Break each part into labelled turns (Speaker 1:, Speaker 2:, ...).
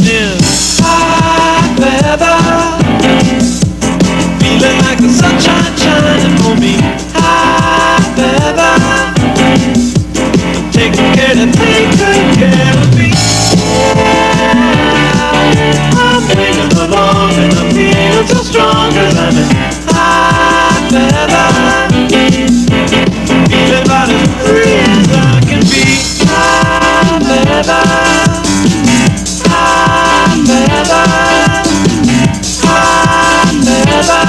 Speaker 1: in hot weather, feeling like the sunshine shining for me. Hot weather, take good care of me. I'm bringing along and I'm feeling so strong 'cause I'm in hot weather, feeling about as free as I can be. Hot weather, hot weather, hot weather.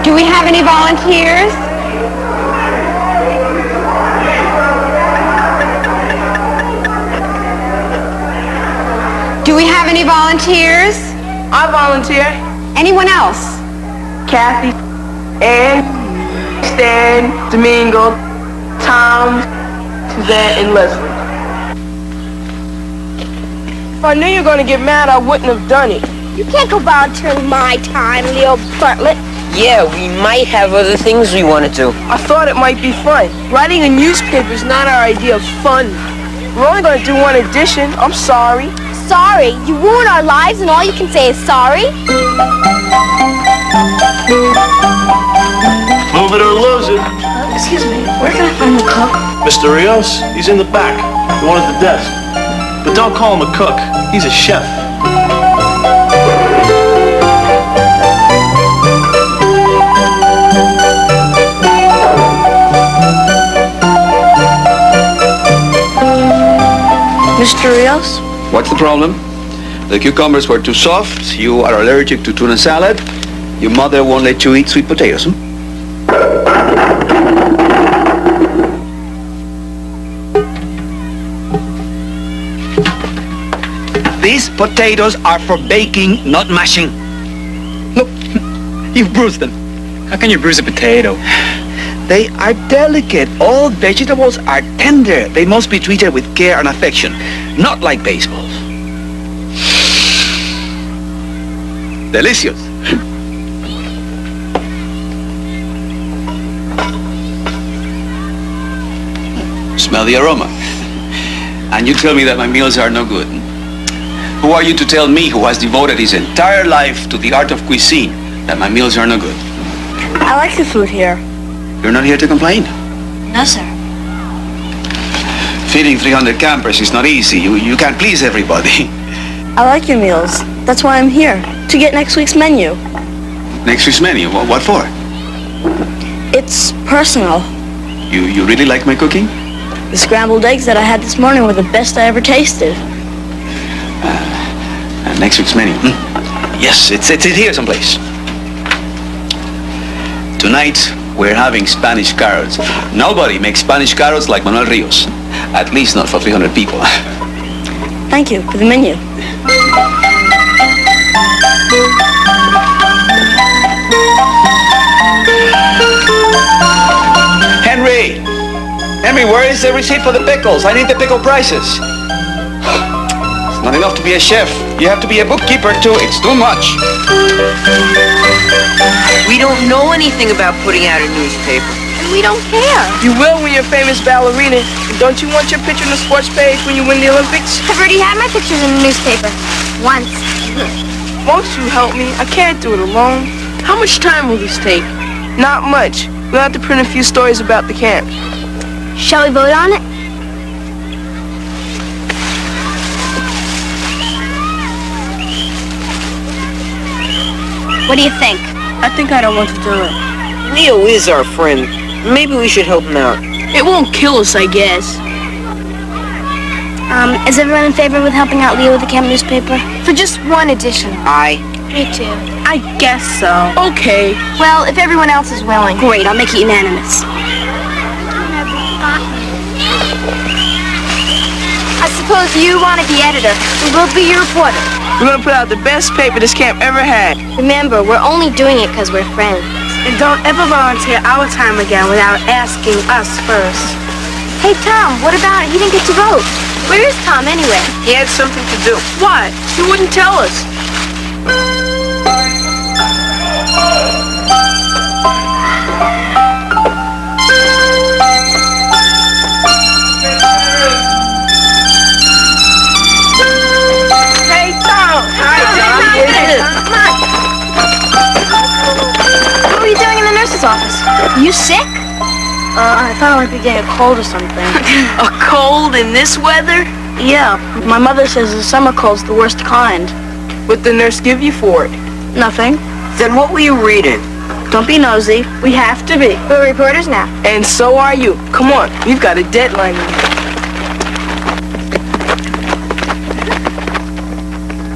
Speaker 2: Do we have any volunteers? Do we have any volunteers?
Speaker 3: I volunteer.
Speaker 2: Anyone else?
Speaker 3: Kathy, Ann, Stan, Domingo, Tom, Suzanne, and Leslie. If I knew you were going to get mad, I wouldn't have done it.
Speaker 4: You can't go volunteering my time, Leo Bartlett.
Speaker 5: Yeah, we might have other things we want to do.
Speaker 3: I thought it might be fun. Writing a newspaper is not our idea of fun. We're only going to do one edition. I'm sorry.
Speaker 4: Sorry, you ruin our lives and all you can say is sorry?
Speaker 6: Move it or lose it.
Speaker 4: Excuse me, where can I find the cook?
Speaker 6: Mr. Rios, he's in the back. The one at the desk. But don't call him a cook. He's a chef.
Speaker 3: Mr. Rios?
Speaker 7: What's the problem? The cucumbers were too soft, you are allergic to tuna salad, your mother won't let you eat sweet potatoes, hmm? These potatoes are for baking, not mashing. Look, you've bruised them.
Speaker 8: How can you bruise a potato?
Speaker 7: They are delicate. All vegetables are tender. They must be treated with care and affection, not like baseballs. Delicious. Smell the aroma. And you tell me that my meals are no good. Who are you to tell me, who has devoted his entire life to the art of cuisine, that my meals are no good?
Speaker 3: I like the food here.
Speaker 7: You're not here to complain.
Speaker 4: No, sir.
Speaker 7: Feeding 300 campers is not easy. You can't please everybody.
Speaker 3: I like your meals. That's why I'm here, to get next week's menu.
Speaker 7: Next week's menu, what for?
Speaker 3: It's personal.
Speaker 7: You really like my cooking?
Speaker 3: The scrambled eggs that I had this morning were the best I ever tasted.
Speaker 7: Next week's menu. Yes, it's here someplace. Tonight, we're having Spanish carrots. Nobody makes Spanish carrots like Manuel Rios. At least not for 300 people.
Speaker 3: Thank you for the menu.
Speaker 7: Henry, where is the receipt for the pickles? I need the pickle prices. It's not enough to be a chef. You have to be a bookkeeper too. It's too much.
Speaker 5: We don't know anything about putting out a newspaper.
Speaker 4: And we don't care.
Speaker 3: You will when you're a famous ballerina. Don't you want your picture on the sports page when you win the Olympics?
Speaker 4: I've already had my pictures in the newspaper. Once.
Speaker 3: Won't you help me? I can't do it alone. How much time will this take? Not much. We'll have to print a few stories about the camp.
Speaker 4: Shall we vote on it? What do you think?
Speaker 3: I think I don't want to do it.
Speaker 5: Leo is our friend. Maybe we should help him out.
Speaker 3: It won't kill us, I guess.
Speaker 4: Is everyone in favor with helping out Leo with the camp newspaper? For just one edition.
Speaker 5: Aye.
Speaker 4: Me too.
Speaker 3: I guess so. Okay.
Speaker 4: Well, if everyone else is willing. Great, I'll make it unanimous. I suppose you want to be editor, and we'll be your reporter.
Speaker 3: We're going to put out the best paper this camp ever had.
Speaker 4: Remember, we're only doing it because we're friends.
Speaker 3: And don't ever volunteer our time again without asking us first.
Speaker 4: Hey, Tom, what about it? He didn't get to vote. Where is Tom, anyway?
Speaker 5: He had something to do.
Speaker 3: What? He wouldn't tell us.
Speaker 4: office. You sick? I thought I might be getting a cold or something.
Speaker 3: A cold in this weather?
Speaker 4: Yeah, my mother says the summer cold's the worst kind.
Speaker 3: What'd the nurse give you for it?
Speaker 4: Nothing.
Speaker 5: Then what were you reading?
Speaker 4: Don't be nosy. We have to be. We're reporters now.
Speaker 3: And so are you. Come on, we've got a deadline.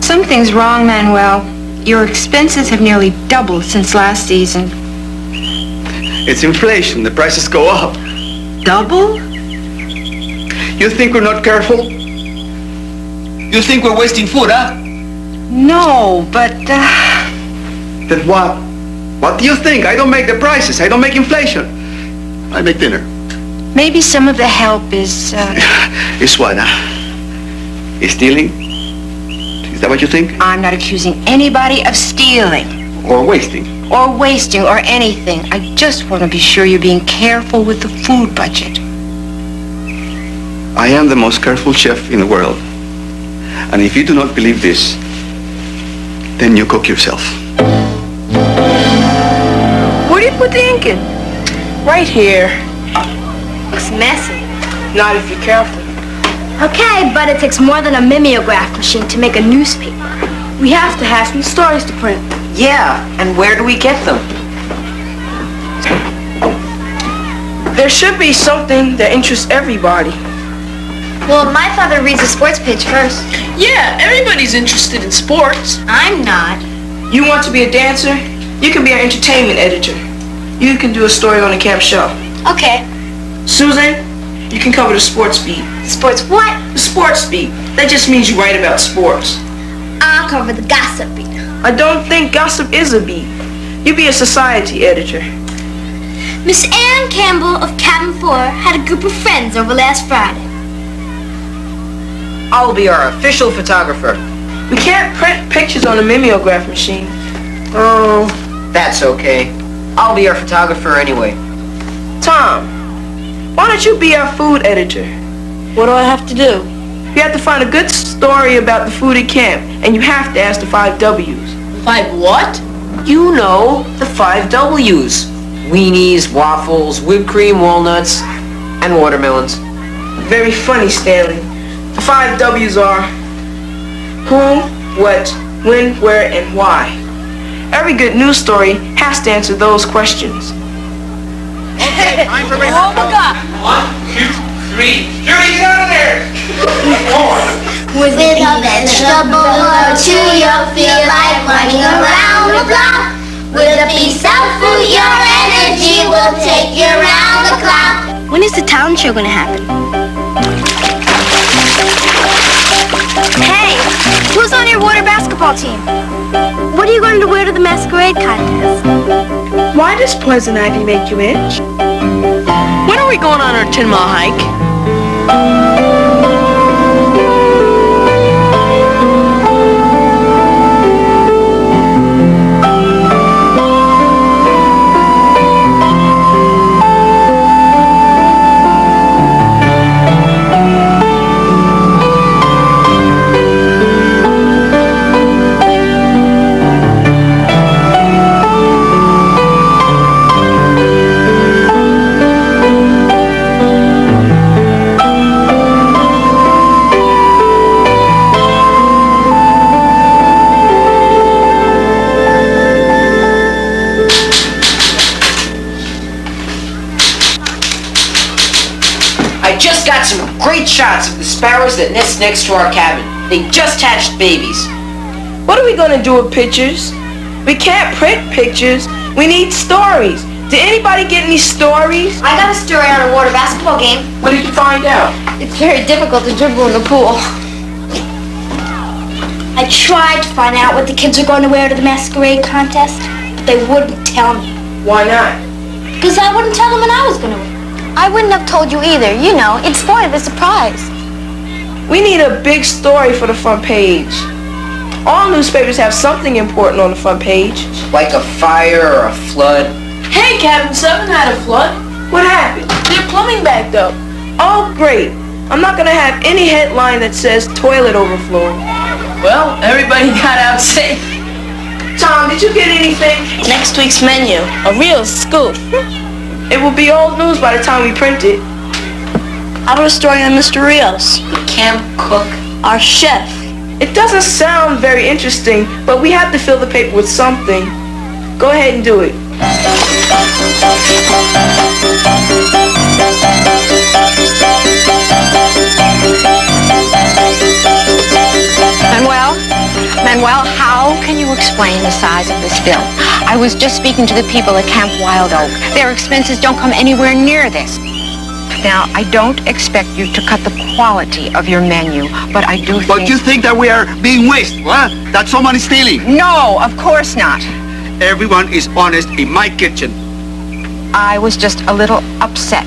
Speaker 2: Something's wrong, Manuel. Your expenses have nearly doubled since last season.
Speaker 7: It's inflation. The prices go up.
Speaker 2: Double?
Speaker 7: You think we're not careful? You think we're wasting food, huh?
Speaker 2: No, but,
Speaker 7: Then what? What do you think? I don't make the prices. I don't make inflation. I make dinner.
Speaker 2: maybe some of the help is,
Speaker 7: Is what, huh? Is stealing? Is that what you think?
Speaker 2: I'm not accusing anybody of stealing
Speaker 7: Or wasting?
Speaker 2: or wasting or anything. I just want to be sure you're being careful with the food budget.
Speaker 7: I am the most careful chef in the world. And if you do not believe this, then you cook yourself.
Speaker 3: Where do you put the ink in? Right here.
Speaker 4: Looks messy.
Speaker 3: Not if you're careful.
Speaker 4: Okay, but it takes more than a mimeograph machine to make a newspaper.
Speaker 3: We have to have some stories to print.
Speaker 5: Yeah, and where do we get them?
Speaker 3: There should be something that interests everybody.
Speaker 4: Well, my father reads the sports page first.
Speaker 3: Yeah, everybody's interested in sports.
Speaker 4: I'm not.
Speaker 3: You want to be a dancer? You can be our entertainment editor. You can do a story on the camp show.
Speaker 4: Okay.
Speaker 3: Susan, you can cover the sports beat.
Speaker 4: Sports what?
Speaker 3: The sports beat. That just means you write about sports.
Speaker 4: I'll cover the gossip beat.
Speaker 3: I don't think gossip is a beat. You be a society editor.
Speaker 4: Miss Ann Campbell of Cabin 4 had a group of friends over last Friday.
Speaker 5: I'll be our official photographer.
Speaker 3: We can't print pictures on a mimeograph machine.
Speaker 5: Oh, that's okay. I'll be our photographer anyway.
Speaker 3: Tom, why don't you be our food editor?
Speaker 4: What do I have to do?
Speaker 3: You have to find a good story about the food at camp, and you have to ask the 5 W's.
Speaker 5: 5 what? You know, the 5 W's. Weenies, waffles, whipped cream, walnuts, and watermelons.
Speaker 3: Very funny, Stanley. The 5 W's are who, what, when, where, and why. Every good news story has to answer those questions.
Speaker 7: Okay, time for
Speaker 4: Oh my God!
Speaker 7: 1, 2, 3. Judy, get out of there!
Speaker 9: With a vegetable or two, you'll feel like running around the block. With a piece of fruit, your energy will take you around the clock.
Speaker 4: When is the talent show gonna happen? Hey, who's on your water basketball team? What are you going to wear to the masquerade contest?
Speaker 3: Why does Poison Ivy make you itch? When are we going on our 10-mile hike?
Speaker 5: I just got some great shots of the sparrows that nest next to our cabin. They just hatched babies.
Speaker 3: What are we gonna do with pictures? We can't print pictures. We need stories. Did anybody get any stories?
Speaker 4: I got a story on a water basketball game.
Speaker 3: What did you find out?
Speaker 4: It's very difficult to dribble in the pool. I tried to find out what the kids are going to wear to the masquerade contest, but they wouldn't tell me.
Speaker 3: Why not?
Speaker 4: Because I wouldn't tell them what I was going to wear. I wouldn't have told you either. You know, it's part of the surprise.
Speaker 3: We need a big story for the front page. All newspapers have something important on the front page.
Speaker 5: Like a fire or a flood.
Speaker 3: Hey, Cabin 7 had a flood. What happened? Their plumbing backed up. Oh, great. I'm not gonna have any headline that says toilet overflowing. Well, everybody got out safe. Tom, did you get anything?
Speaker 10: Next week's menu, a real scoop.
Speaker 3: It will be old news by the time we print it.
Speaker 10: How about a story on Mr. Rios,
Speaker 5: The camp cook.
Speaker 10: our chef?
Speaker 3: It doesn't sound very interesting, but we have to fill the paper with something. Go ahead and do it.
Speaker 2: Manuel, how can you explain the size of this bill? I was just speaking to the people at Camp Wild Oak. Their expenses don't come anywhere near this. Now, I don't expect you to cut the quality of your menu, but I do think...
Speaker 7: But you think that we are being wasteful, huh? That someone is stealing?
Speaker 2: No, of course not.
Speaker 7: Everyone is honest in my kitchen.
Speaker 2: I was just a little upset.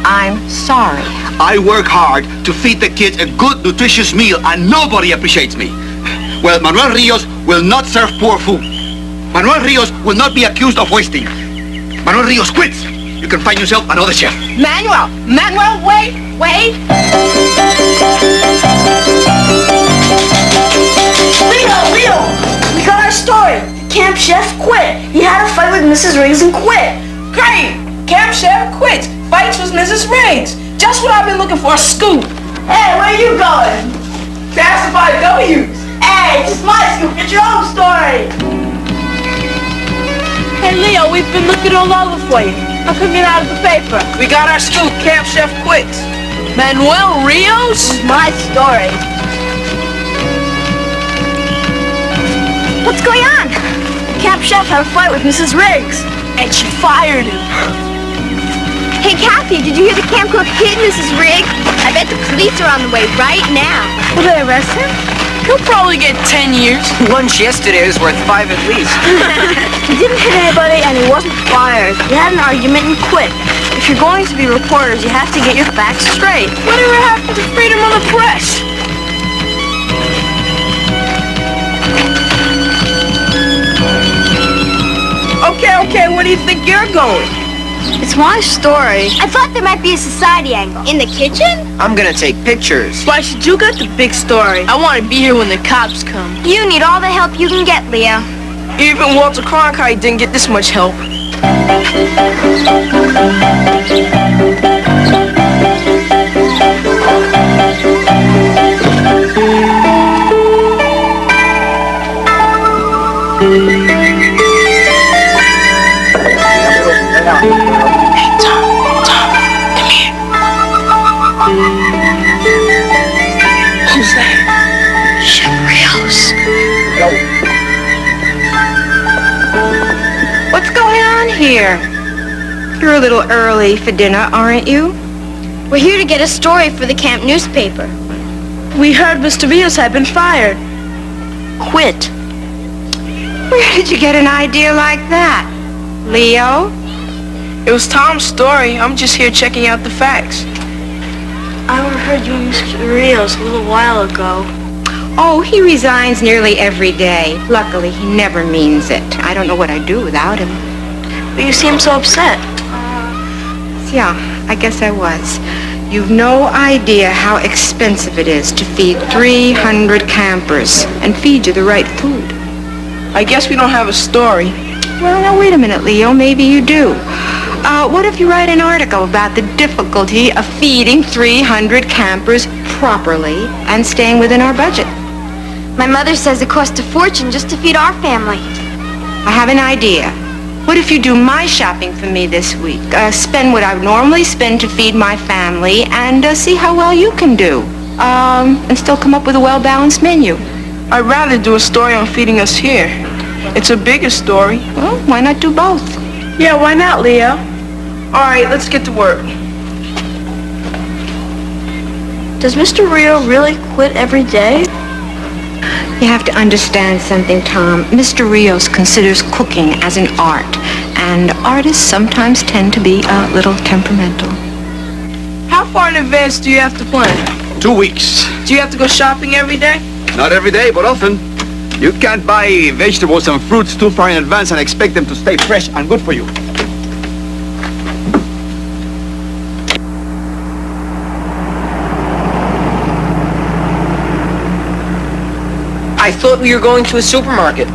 Speaker 2: I'm sorry.
Speaker 7: I work hard to feed the kids a good, nutritious meal, and nobody appreciates me. Well, Manuel Rios will not serve poor food. Manuel Rios will not be accused of wasting. Manuel Rios quits. You can find yourself another chef.
Speaker 2: Manuel, wait.
Speaker 10: Leo, we got our story. The camp chef quit. He had a fight with Mrs. Riggs and quit.
Speaker 3: Great! Camp Chef quits. Fights with Mrs. Riggs. Just what I've been looking for, a scoop.
Speaker 10: Hey, where you going?
Speaker 3: That's the 5Ws.
Speaker 10: Hey, it's just my scoop. Get your own story.
Speaker 3: Hey, Leo, we've been looking all over for you. How come you're out of the paper? We got our scoop. Camp Chef quits. Manuel Rios?
Speaker 10: My story. What's going on? The camp chef had a fight with Mrs. Riggs.
Speaker 3: And she fired him.
Speaker 4: Hey, Kathy, did you hear the camp cook hit Mrs. Riggs? I bet the police are on the way right now.
Speaker 10: Will they arrest him?
Speaker 3: He'll probably get 10 years.
Speaker 5: Lunch yesterday was worth 5 at least.
Speaker 10: He didn't hit anybody and he wasn't fired. He had an argument and quit. If you're going to be reporters, you have to get your facts straight.
Speaker 3: Whatever happened to freedom of the press? Okay, where do you think you're going?
Speaker 10: It's my story.
Speaker 4: I thought there might be a society angle. In the kitchen?
Speaker 5: I'm gonna take pictures.
Speaker 3: Why should you get the big story? I want to be here when the cops come.
Speaker 4: You need all the help you can get, Leo.
Speaker 3: Even Walter Cronkite didn't get this much help. Who's there? Chef Rios.
Speaker 2: What's going on here? You're a little early for dinner, aren't you?
Speaker 4: We're here to get a story for the camp newspaper.
Speaker 3: We heard Mr. Rios had been fired.
Speaker 10: Quit.
Speaker 2: Where did you get an idea like that? Leo?
Speaker 3: It was Tom's story. I'm just here checking out the facts.
Speaker 10: I overheard you and Mr. Rios a little while ago.
Speaker 2: Oh, he resigns nearly every day. Luckily, he never means it. I don't know what I'd do without him.
Speaker 10: But you seem so upset.
Speaker 2: Yeah, I guess I was. You've no idea how expensive it is to feed 300 campers and feed you the right food.
Speaker 3: I guess we don't have a story.
Speaker 2: Well, now wait a minute, Leo. Maybe you do. What if you write an article about the difficulty of feeding 300 campers properly and staying within our budget?
Speaker 4: My mother says it costs a fortune just to feed our family.
Speaker 2: I have an idea. What if you do my shopping for me this week? Spend what I would normally spend to feed my family and see how well you can do. And still come up with a well-balanced menu.
Speaker 3: I'd rather do a story on feeding us here. It's a bigger story.
Speaker 2: Well, why not do both?
Speaker 3: Yeah, why not, Leo? All right, let's get to work.
Speaker 10: Does Mr. Rio really quit every day?
Speaker 2: You have to understand something, Tom. Mr. Rios considers cooking as an art, and artists sometimes tend to be a little temperamental.
Speaker 3: How far in advance do you have to plan?
Speaker 7: 2 weeks.
Speaker 3: Do you have to go shopping every day?
Speaker 7: Not every day, but often. You can't buy vegetables and fruits too far in advance and expect them to stay fresh and good for you.
Speaker 5: I thought we were going to a supermarket.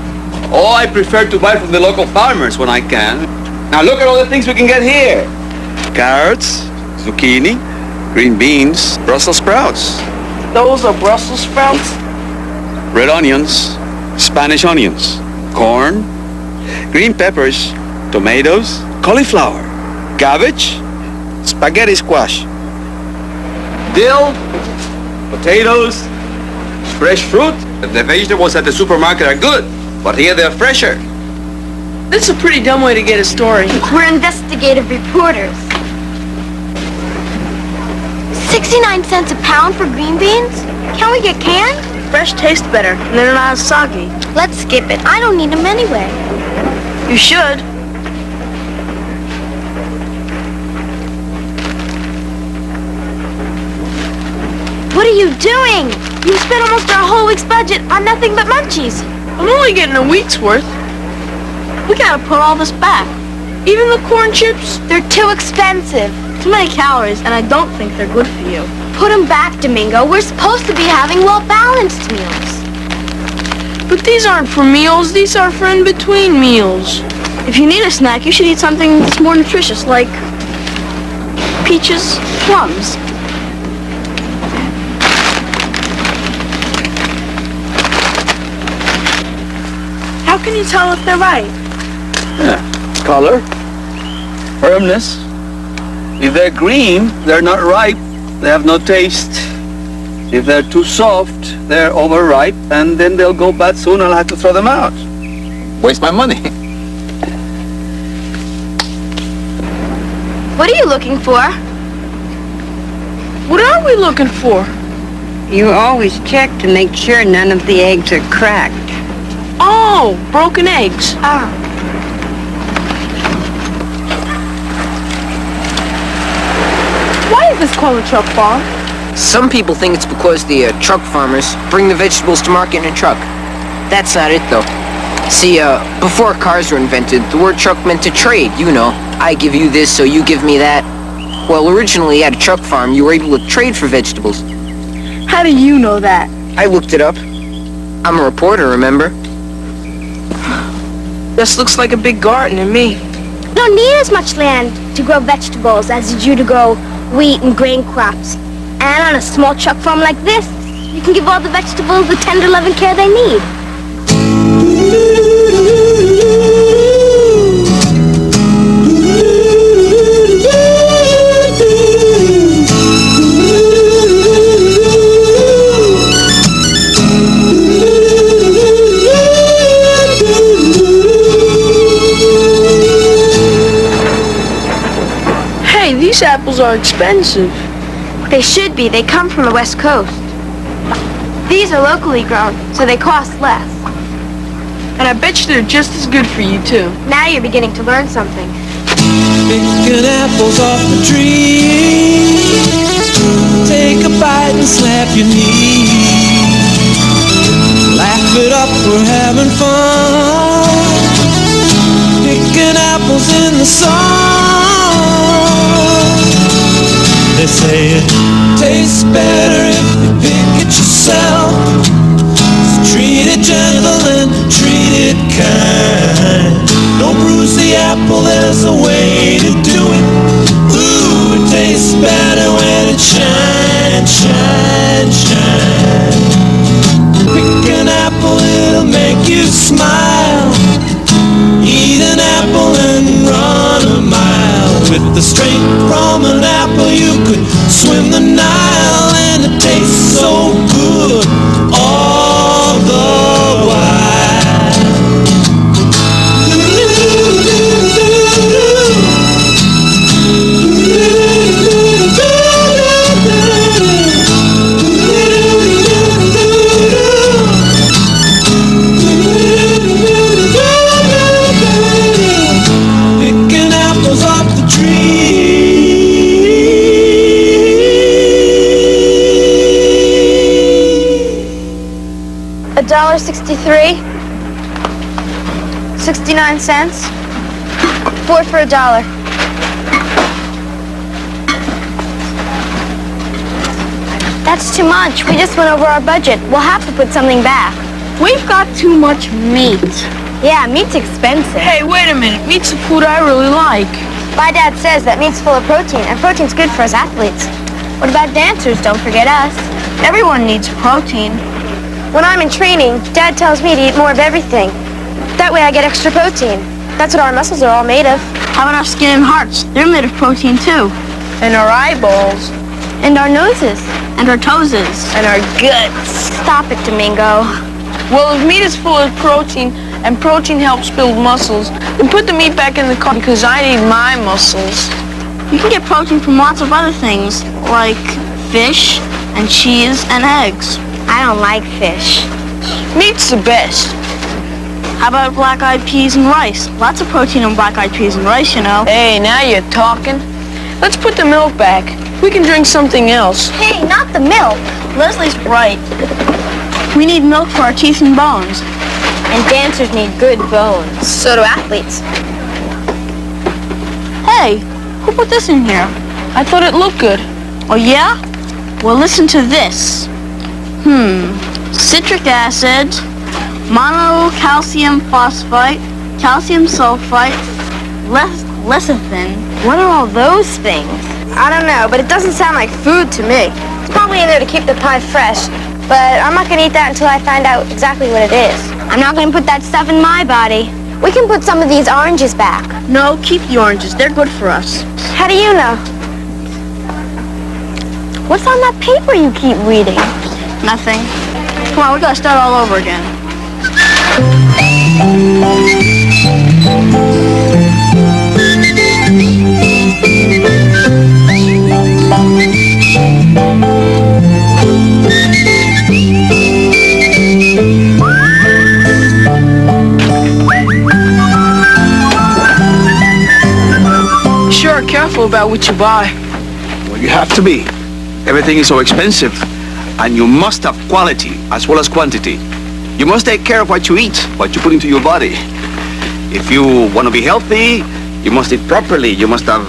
Speaker 7: Oh, I prefer to buy from the local farmers when I can. Now look at all the things we can get here. Carrots, zucchini, green beans, Brussels sprouts,
Speaker 3: Those are Brussels sprouts?
Speaker 7: red onions, Spanish onions, corn, green peppers, tomatoes, cauliflower, cabbage, spaghetti squash, dill, potatoes, fresh fruit. The vegetables at the supermarket are good, but here they're fresher.
Speaker 3: That's a pretty dumb way to get a story.
Speaker 4: We're investigative reporters. 69 cents a pound for green beans? Can we get canned?
Speaker 10: Fresh tastes better, and they're not as soggy.
Speaker 4: Let's skip it. I don't need them anyway.
Speaker 10: You should.
Speaker 4: What are you doing? You spent almost our whole week's budget on nothing but munchies.
Speaker 3: I'm only getting a week's worth.
Speaker 10: We gotta put all this back.
Speaker 3: Even the corn chips?
Speaker 4: They're too expensive.
Speaker 10: Too many calories, and I don't think they're good for you.
Speaker 4: Put them back, Domingo. We're supposed to be having well-balanced meals.
Speaker 3: But these aren't for meals, these are for in-between meals.
Speaker 10: If you need a snack, you should eat something that's more nutritious, like peaches, plums. How can you tell if they're right?
Speaker 7: Color, firmness. If they're green, they're not ripe. They have no taste. If they're too soft, they're overripe, and then they'll go bad soon. I'll have to throw them out. Waste my money.
Speaker 4: What are you looking for?
Speaker 3: What are we looking for?
Speaker 2: You always check to make sure none of the eggs are cracked.
Speaker 3: Oh, broken eggs.
Speaker 4: Ah.
Speaker 3: Why is this called a truck farm?
Speaker 5: Some people think it's because the truck farmers bring the vegetables to market in a truck. That's not it, though. See, before cars were invented, the word truck meant to trade, you know. I give you this, so you give me that. Well, originally at a truck farm, you were able to trade for vegetables.
Speaker 10: How do you know that?
Speaker 5: I looked it up. I'm a reporter, remember?
Speaker 3: This looks like a big garden to me.
Speaker 4: You don't need as much land to grow vegetables as you do to grow wheat and grain crops. And on a small truck farm like this, you can give all the vegetables the tender love and care they need.
Speaker 3: Hey, these apples are expensive.
Speaker 4: They should be. They come from the West Coast. These are locally grown, so they cost less.
Speaker 3: And I bet you they're just as good for you, too.
Speaker 4: Now you're beginning to learn something.
Speaker 1: Picking apples off the tree. Take a bite and slap your knee. Laugh it up, we're having fun. Picking apples in the sun. They say it tastes better if you pick it yourself. So treat it gentle and treat it kind. Don't bruise the apple, there's a way to do it. Ooh, it tastes better when it shines, shine, shine. Pick an apple, it'll make you smile. Eat an apple and run a mile. With the strength from an apple you could swim the Nile. And it tastes so good all the while. Picking apples off the
Speaker 4: $1.63. 69 cents. 4 for $1. That's too much. We just went over our budget. We'll have to put something back.
Speaker 10: We've got too much meat.
Speaker 4: Yeah, meat's expensive.
Speaker 3: Hey, wait a minute. Meat's the food I really like.
Speaker 4: My dad says that meat's full of protein, and protein's good for us athletes. What about dancers? Don't forget us.
Speaker 10: Everyone needs protein.
Speaker 4: When I'm in training, Dad tells me to eat more of everything. That way I get extra protein. That's what our muscles are all made of.
Speaker 10: How about our skin and hearts? They're made of protein too.
Speaker 3: And our eyeballs.
Speaker 4: And our noses.
Speaker 10: And our toeses.
Speaker 3: And our guts.
Speaker 4: Stop it, Domingo.
Speaker 3: Well, if meat is full of protein, and protein helps build muscles, then put the meat back in the car because I need my muscles.
Speaker 10: You can get protein from lots of other things, like fish and cheese and eggs.
Speaker 4: I don't like fish.
Speaker 3: Meat's the best.
Speaker 10: How about black-eyed peas and rice? Lots of protein in black-eyed peas and rice, you know.
Speaker 3: Hey, now you're talking. Let's put the milk back. We can drink something else.
Speaker 4: Hey, not the milk.
Speaker 10: Leslie's right. We need milk for our teeth and bones.
Speaker 4: And dancers need good bones. So do athletes.
Speaker 10: Hey, who put this in here?
Speaker 3: I thought it looked good.
Speaker 10: Oh, yeah? Well, listen to this. Citric acid, monocalcium phosphate, calcium sulfite, lecithin.
Speaker 4: What are all those things? I don't know, but it doesn't sound like food to me. It's probably in there to keep the pie fresh, but I'm not going to eat that until I find out exactly what it is. I'm not going to put that stuff in my body. We can put some of these oranges back.
Speaker 10: No, keep the oranges. They're good for us.
Speaker 4: How do you know? What's on that paper you keep reading?
Speaker 10: Nothing. Come on, we gotta start all over again.
Speaker 3: Sure, careful about what you buy.
Speaker 7: Well, you have to be. Everything is so expensive. And you must have quality as well as quantity. You must take care of what you eat, what you put into your body. If you want to be healthy, you must eat properly. You must have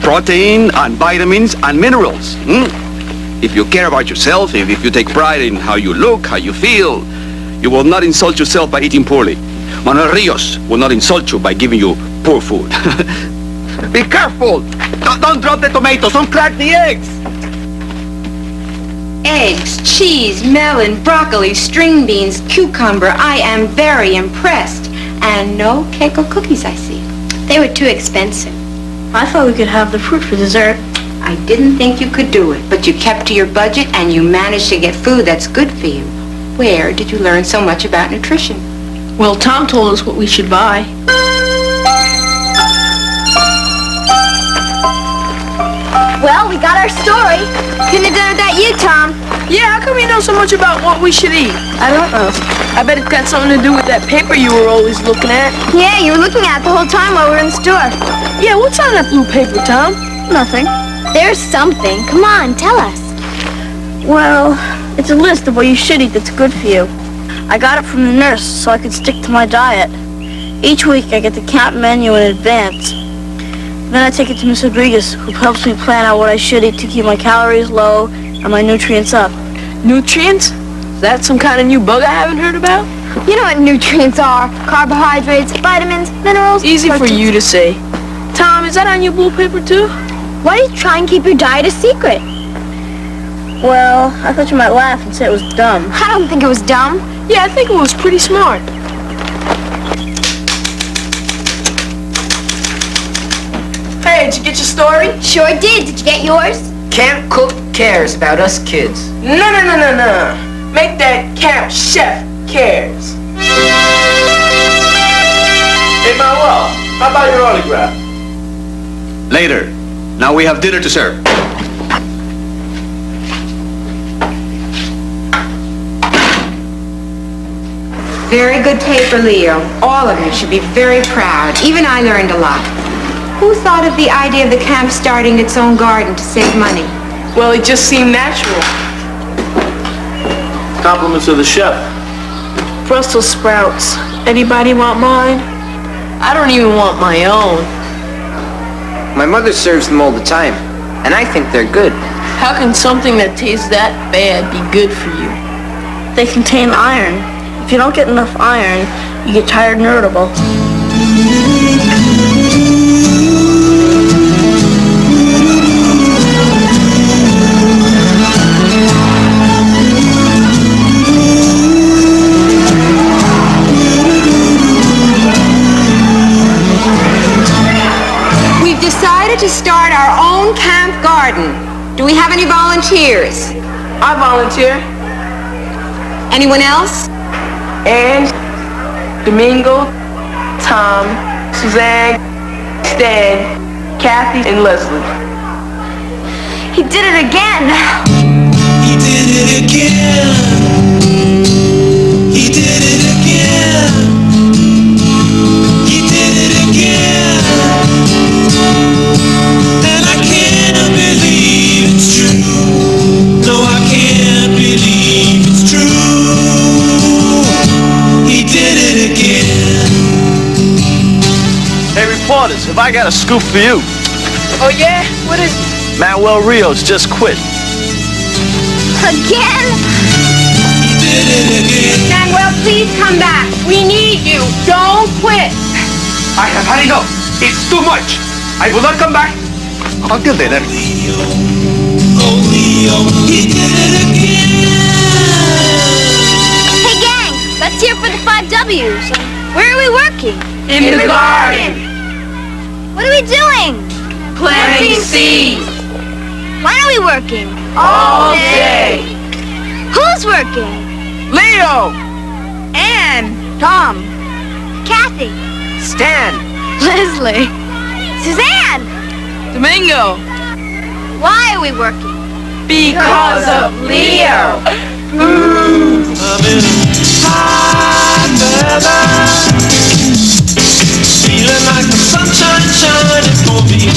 Speaker 7: protein and vitamins and minerals. If you care about yourself, if you take pride in how you look, how you feel, you will not insult yourself by eating poorly. Manuel Rios will not insult you by giving you poor food. Be careful! Don't drop the tomatoes, don't crack the eggs!
Speaker 2: Eggs, cheese, melon, broccoli, string beans, cucumber. I am very impressed. And no cake or cookies, I see.
Speaker 4: They were too expensive.
Speaker 10: I thought we could have the fruit for dessert.
Speaker 2: I didn't think you could do it, but you kept to your budget and you managed to get food that's good for you. Where did you learn so much about nutrition?
Speaker 3: Well, Tom told us what we should buy.
Speaker 4: Well, we got our story. Couldn't have done it without you, Tom.
Speaker 3: Yeah, how come you know so much about what we should eat?
Speaker 10: I don't know.
Speaker 3: I bet it's got something to do with that paper you were always looking at.
Speaker 4: Yeah, you were looking at it the whole time while we were in the store.
Speaker 3: Yeah, what's on that blue paper, Tom?
Speaker 10: Nothing.
Speaker 4: There's something. Come on, tell us.
Speaker 10: Well, it's a list of what you should eat that's good for you. I got it from the nurse so I could stick to my diet. Each week I get the count menu in advance. Then I take it to Miss Rodriguez, who helps me plan out what I should eat to keep my calories low and my nutrients up.
Speaker 3: Nutrients? Is that some kind of new bug I haven't heard about?
Speaker 4: You know what nutrients are. Carbohydrates, vitamins, minerals.
Speaker 3: Easy for
Speaker 4: proteins.
Speaker 3: you to say. Tom, is that on your blue paper too?
Speaker 4: Why do you try and keep your diet a secret?
Speaker 10: Well, I thought you might laugh and say it was dumb.
Speaker 4: I don't think it was dumb.
Speaker 3: Yeah, I think it was pretty smart. Hey, did you get your story?
Speaker 4: Sure did. Did you get yours?
Speaker 5: Camp Cook cares about us kids.
Speaker 3: No. Make that Camp Chef cares.
Speaker 6: Hey, Manuel, how about your autograph?
Speaker 7: Later. Now we have dinner to serve.
Speaker 2: Very good paper, Leo. All of you should be very proud. Even I learned a lot. Who thought of the idea of the camp starting its own garden to save money?
Speaker 3: Well, it just seemed natural.
Speaker 6: Compliments of the chef.
Speaker 3: Brussels sprouts. Anybody want mine? I don't even want my own.
Speaker 5: My mother serves them all the time, and I think they're good.
Speaker 3: How can something that tastes that bad be good for you?
Speaker 10: They contain iron. If you don't get enough iron, you get tired and irritable.
Speaker 2: We've decided to start our own camp garden. Do we have any volunteers?
Speaker 3: I volunteer.
Speaker 2: Anyone else?
Speaker 3: And Domingo, Tom, Suzanne, Stan, Kathy, and Leslie.
Speaker 4: He did it again.
Speaker 1: He did it again. He did it again. He did it again. And I can't believe it's true. No, I can't believe it's true. He did it again.
Speaker 6: Hey, reporters, have I got a scoop for you?
Speaker 3: Oh yeah? What is
Speaker 6: Manuel Rios just quit.
Speaker 4: Again?
Speaker 1: He did it again.
Speaker 2: Manuel, please come back. We need you. Don't quit.
Speaker 7: I have had enough. It's too much. I will not come back until dinner.
Speaker 1: Leo, oh Leo, he did it again.
Speaker 4: Hey, gang, let's hear for the 5 W's. Where are we working?
Speaker 3: in the garden?
Speaker 4: What are we doing?
Speaker 3: Planting seeds
Speaker 4: When are we working?
Speaker 3: all day.
Speaker 4: Who's working?
Speaker 3: Leo,
Speaker 4: Anne, Tom, Kathy,
Speaker 5: Stan!
Speaker 4: Leslie, Suzanne.
Speaker 3: Domingo,
Speaker 4: Why are we working?
Speaker 3: because of Leo.
Speaker 1: I'm in hot weather, feeling like the sunshine shining for me.